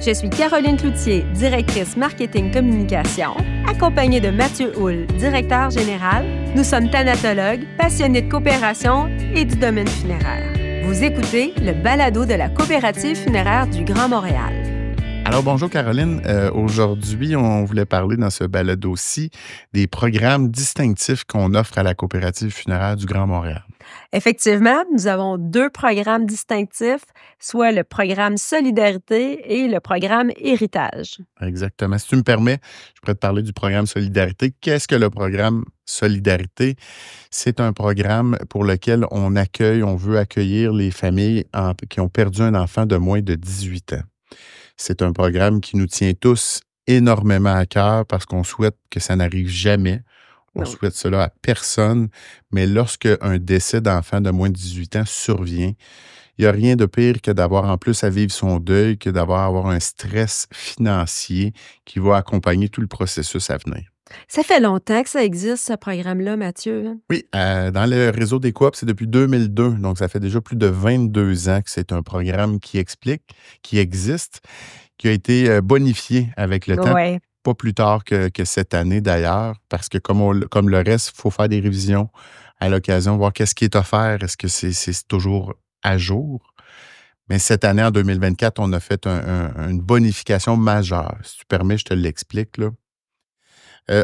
Je suis Caroline Cloutier, directrice marketing communication, accompagnée de Mathieu Houle, directeur général. Nous sommes thanatologues, passionnés de coopération et du domaine funéraire. Vous écoutez le balado de la Coopérative funéraire du Grand Montréal. Alors, bonjour Caroline. Aujourd'hui, on voulait parler dans ce balado-ci des programmes distinctifs qu'on offre à la Coopérative funéraire du Grand Montréal. Effectivement, nous avons 2 programmes distinctifs, soit le programme Solidarité et le programme Héritage. Exactement. Si tu me permets, je pourrais te parler du programme Solidarité. Qu'est-ce que le programme Solidarité? C'est un programme pour lequel on veut accueillir les familles qui ont perdu un enfant de moins de 18 ans. C'est un programme qui nous tient tous énormément à cœur parce qu'on souhaite que ça n'arrive jamais. On souhaite cela à personne. Mais lorsque un décès d'enfant de moins de 18 ans survient, il n'y a rien de pire que d'avoir en plus à vivre son deuil, que d'avoir un stress financier qui va accompagner tout le processus à venir. Ça fait longtemps que ça existe, ce programme-là, Mathieu. Oui, dans le réseau des coops, c'est depuis 2002. Donc, ça fait déjà plus de 22 ans que c'est un programme qui existe, qui a été bonifié avec le temps. Ouais. Pas plus tard que cette année, d'ailleurs, parce que comme le reste, il faut faire des révisions à l'occasion, voir qu'est-ce qui est offert. Est-ce que c'est toujours à jour? Mais cette année, en 2024, on a fait une bonification majeure. Si tu permets, je te l'explique, là.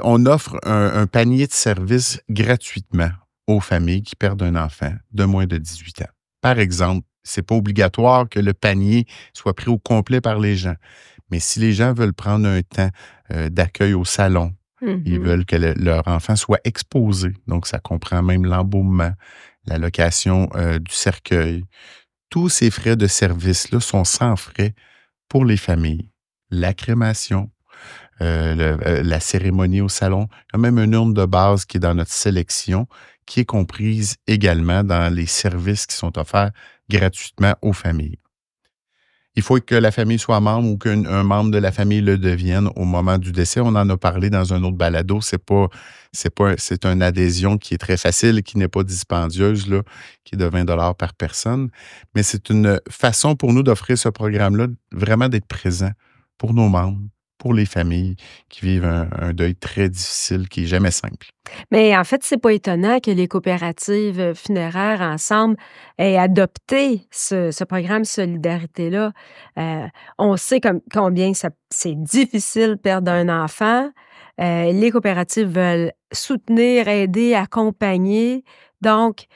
On offre un panier de services gratuitement aux familles qui perdent un enfant de moins de 18 ans. Par exemple, c'est pas obligatoire que le panier soit pris au complet par les gens. Mais si les gens veulent prendre un temps d'accueil au salon, ils veulent que leur enfant soit exposé. Donc, ça comprend même l'embaumement, la location du cercueil. Tous ces frais de service-là sont sans frais pour les familles. La crémation, la cérémonie au salon. Il y a même une urne de base qui est dans notre sélection, qui est comprise également dans les services qui sont offerts gratuitement aux familles. Il faut que la famille soit membre ou qu'un membre de la famille le devienne au moment du décès. On en a parlé dans un autre balado. C'est une adhésion qui est très facile, qui n'est pas dispendieuse, là, qui est de 20 $ par personne. Mais c'est une façon pour nous d'offrir ce programme-là, vraiment d'être présent pour nos membres, pour les familles qui vivent un deuil très difficile, qui n'est jamais simple. Mais en fait, c'est pas étonnant que les coopératives funéraires ensemble aient adopté ce programme Solidarité-là. On sait combien c'est difficile de perdre un enfant. Les coopératives veulent soutenir, aider, accompagner. Donc,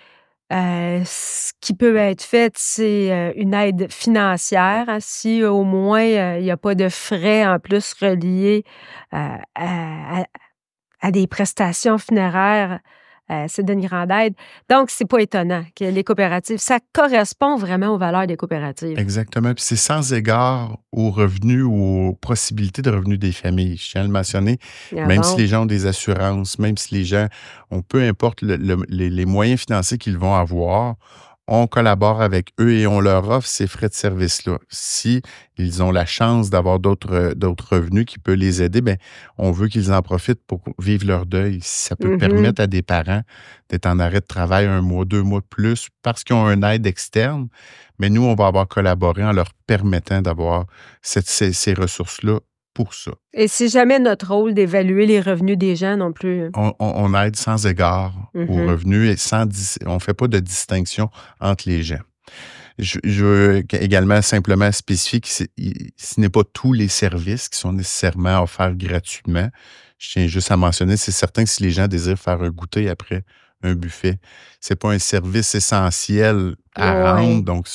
ce qui peut être fait, c'est une aide financière, hein, si au moins il n'y a pas de frais en plus reliés à des prestations funéraires, c'est d'une grande aide. Donc, c'est pas étonnant que les coopératives, ça correspond vraiment aux valeurs des coopératives. Exactement. Puis c'est sans égard aux revenus ou aux possibilités de revenus des familles. Je tiens à le mentionner, même si les gens ont des assurances, même si les gens ont peu importe les moyens financiers qu'ils vont avoir, on collabore avec eux et on leur offre ces frais de service-là. Si ils ont la chance d'avoir d'autres revenus qui peuvent les aider, bien, on veut qu'ils en profitent pour vivre leur deuil. Si ça peut permettre à des parents d'être en arrêt de travail 1 mois, 2 mois de plus parce qu'ils ont une aide externe, mais nous, on va avoir collaboré en leur permettant d'avoir ces ressources-là pour ça. Et c'est jamais notre rôle d'évaluer les revenus des gens non plus. On aide sans égard aux revenus et on ne fait pas de distinction entre les gens. Je veux également simplement spécifier que ce n'est pas tous les services qui sont nécessairement offerts gratuitement. Je tiens juste à mentionner, c'est certain que si les gens désirent faire un goûter après un buffet, c'est pas un service essentiel à rendre. Donc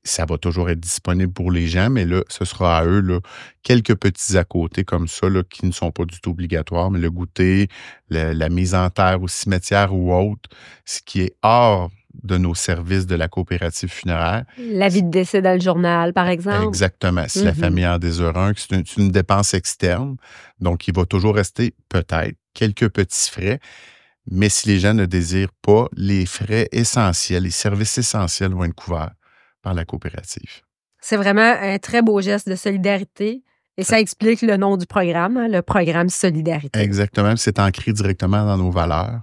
ça va toujours être disponible pour les gens, mais là, ce sera à eux, là, quelques petits à côté comme ça, là, qui ne sont pas du tout obligatoires, mais le goûter, la mise en terre au cimetière ou autre, ce qui est hors de nos services de la coopérative funéraire. L'avis de décès dans le journal, par exemple. Exactement. Si la famille en désire un, c'est une dépense externe, donc il va toujours rester peut-être quelques petits frais. Mais si les gens ne désirent pas, les frais essentiels, les services essentiels vont être couverts par la coopérative. C'est vraiment un très beau geste de solidarité et ça explique le nom du programme, hein, le programme Solidarité. Exactement. C'est ancré directement dans nos valeurs.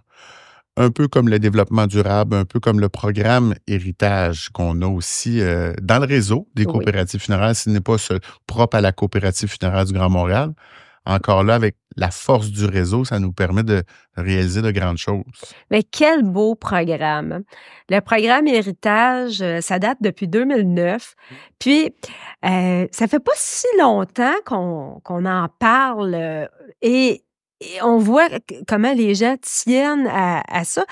un peu comme le développement durable, un peu comme le programme héritage qu'on a aussi dans le réseau des Oui. coopératives funéraires. Ce n'est pas propre à la coopérative funéraire du Grand Montréal. Encore là, avec la force du réseau, ça nous permet de réaliser de grandes choses. Mais quel beau programme! Le programme Héritage, ça date depuis 2009. Puis, ça fait pas si longtemps qu'on en parle, et on voit comment les gens tiennent à ça.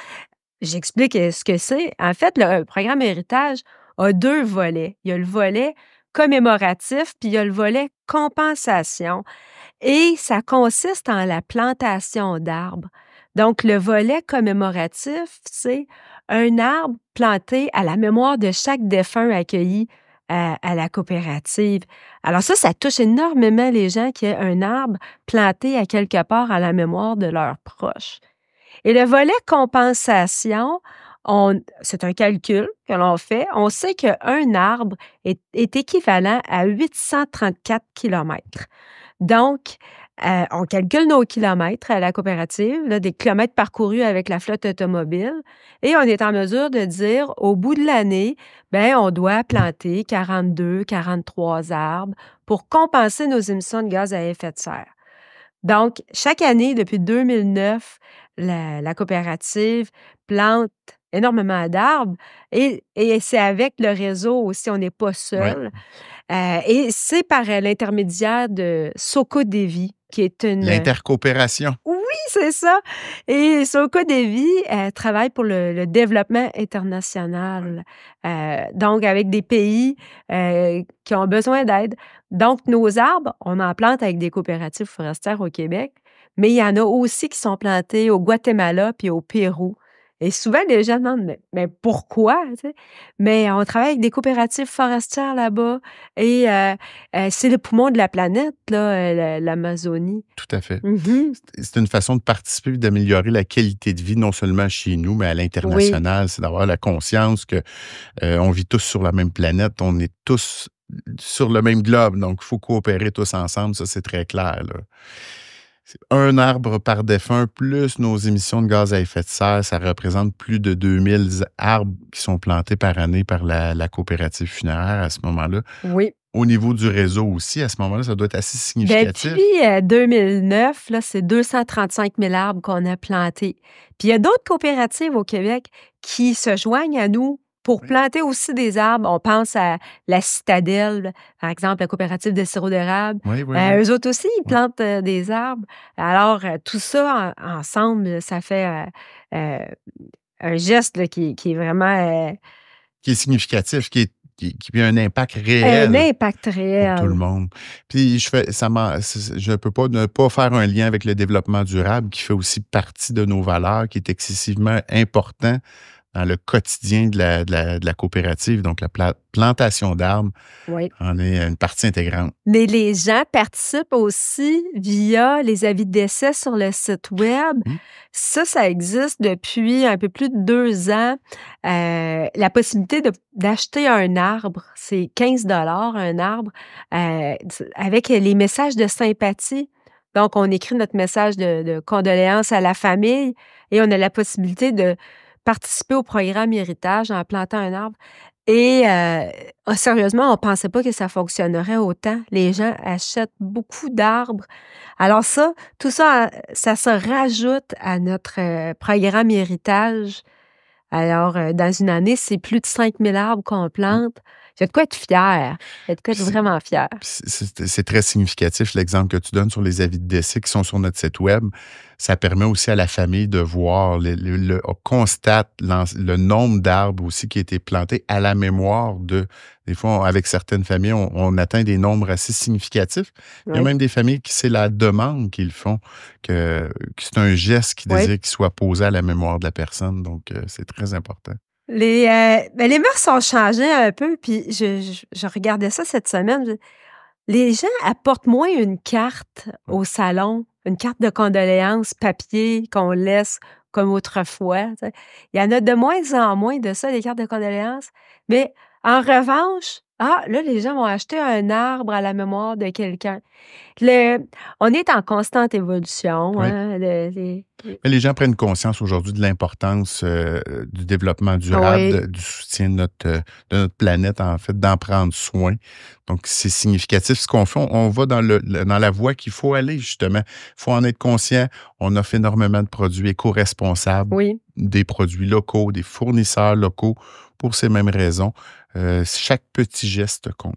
J'explique, ce que c'est. En fait, le programme Héritage a 2 volets. Il y a le volet commémoratif, puis il y a le volet compensation. Et ça consiste en la plantation d'arbres. Donc, le volet commémoratif, c'est un arbre planté à la mémoire de chaque défunt accueilli à la coopérative. Alors ça touche énormément les gens qui aient un arbre planté à quelque part à la mémoire de leurs proches. Et le volet compensation, c'est un calcul que l'on fait. On sait qu'un arbre est équivalent à 834 kilomètres. Donc, on calcule nos kilomètres à la coopérative, là, des kilomètres parcourus avec la flotte automobile, et on est en mesure de dire, au bout de l'année, ben, on doit planter 42, 43 arbres pour compenser nos émissions de gaz à effet de serre. Donc, chaque année, depuis 2009, la coopérative plante énormément d'arbres, et c'est avec le réseau aussi, on n'est pas Oui. seul. Et c'est par l'intermédiaire de Soco-Dévi, qui est une L'intercoopération. oui, c'est ça! Et Soco-Dévi, travaille pour le développement international, donc avec des pays, qui ont besoin d'aide. Donc nos arbres, on en plante avec des coopératives forestières au Québec, mais il y en a aussi qui sont plantés au Guatemala puis au Pérou. Et souvent, les gens demandent: «Mais pourquoi?» Tu sais? Mais on travaille avec des coopératives forestières là-bas, et c'est le poumon de la planète, là, l'Amazonie. Tout à fait. Mmh. C'est une façon de participer et d'améliorer la qualité de vie, non seulement chez nous, mais à Oui. l'international. C'est d'avoir la conscience que on vit tous sur la même planète, on est tous sur le même globe, donc il faut coopérer tous ensemble, ça c'est très clair, là. C'est un arbre par défunt, plus nos émissions de gaz à effet de serre, ça représente plus de 2000 arbres qui sont plantés par année par la coopérative funéraire à ce moment-là. Oui. Au niveau du réseau aussi, à ce moment-là, ça doit être assez significatif. Depuis, 2009, là, c'est 235 000 arbres qu'on a plantés. Puis il y a d'autres coopératives au Québec qui se joignent à nous pour Oui, planter aussi des arbres. On pense à la Citadelle, par exemple, la coopérative de sirop d'érable. oui, oui, oui. Eux autres aussi, ils Oui. plantent, des arbres. Alors, tout ça ensemble, ça fait, un geste là qui est vraiment, Qui est significatif, qui a un impact un réel impact pour tout le réel. monde. Puis je peux pas ne pas faire un lien avec le développement durable qui fait aussi partie de nos valeurs, qui est excessivement important dans le quotidien de la coopérative. Donc la plantation d'arbres Oui. en est une partie intégrante. Mais les gens participent aussi via les avis de décès sur le site web. Oui, Ça existe depuis un peu plus de 2 ans. La possibilité d'acheter un arbre, c'est 15 un arbre, avec les messages de sympathie. Donc, on écrit notre message de condoléances à la famille, et on a la possibilité de participer au programme Héritage en plantant un arbre. Et sérieusement, on pensait pas que ça fonctionnerait autant. Les gens achètent beaucoup d'arbres. Alors ça, tout ça, ça se rajoute à notre, programme héritage. Alors, dans une année, c'est plus de 5 000 arbres qu'on plante. Il y a de quoi être fier. Il y a de quoi être oui. vraiment fier. C'est très significatif l'exemple que tu donnes sur les avis de décès qui sont sur notre site web. Ça permet aussi à la famille de voir, on constate le nombre d'arbres aussi qui a été planté à la mémoire de. Des fois, avec certaines familles, on atteint des nombres assez significatifs. Il y a Oui. même des familles qui c'est la demande qu'ils font, que c'est un geste qu'ils Oui. désirent qui soit posé à la mémoire de la personne. Donc, c'est très important. Les mœurs ont changé un peu, puis je regardais ça cette semaine. Les gens apportent moins une carte au salon, une carte de condoléances papier qu'on laisse comme autrefois, tu sais. Il y en a de moins en moins de ça, des cartes de condoléances. Mais en revanche, là, les gens vont acheter un arbre à la mémoire de quelqu'un. Le On est en constante évolution, Oui. hein, Mais les gens prennent conscience aujourd'hui de l'importance du développement durable, Oui. du soutien de notre planète, en fait, d'en prendre soin. Donc, c'est significatif ce qu'on fait. On va dans la voie qu'il faut aller, justement. Il faut en être conscient. On offre énormément de produits éco-responsables, Oui. des produits locaux, des fournisseurs locaux pour ces mêmes raisons. Chaque petit geste compte.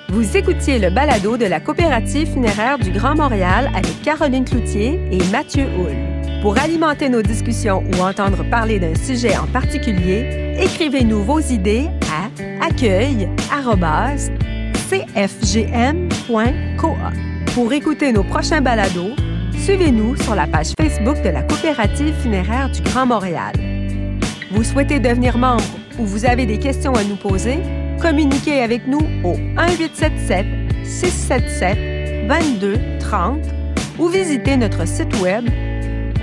Vous écoutiez le balado de la Coopérative funéraire du Grand Montréal avec Caroline Cloutier et Mathieu Houle. Pour alimenter nos discussions ou entendre parler d'un sujet en particulier, écrivez-nous vos idées à accueil@cfgm.coop. Pour écouter nos prochains balados, suivez-nous sur la page Facebook de la Coopérative funéraire du Grand Montréal. Vous souhaitez devenir membre ou vous avez des questions à nous poser? Communiquez avec nous au 1-877-677-2230 ou visitez notre site web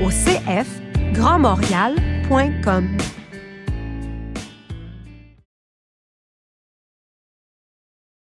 au cfgrandmontréal.com.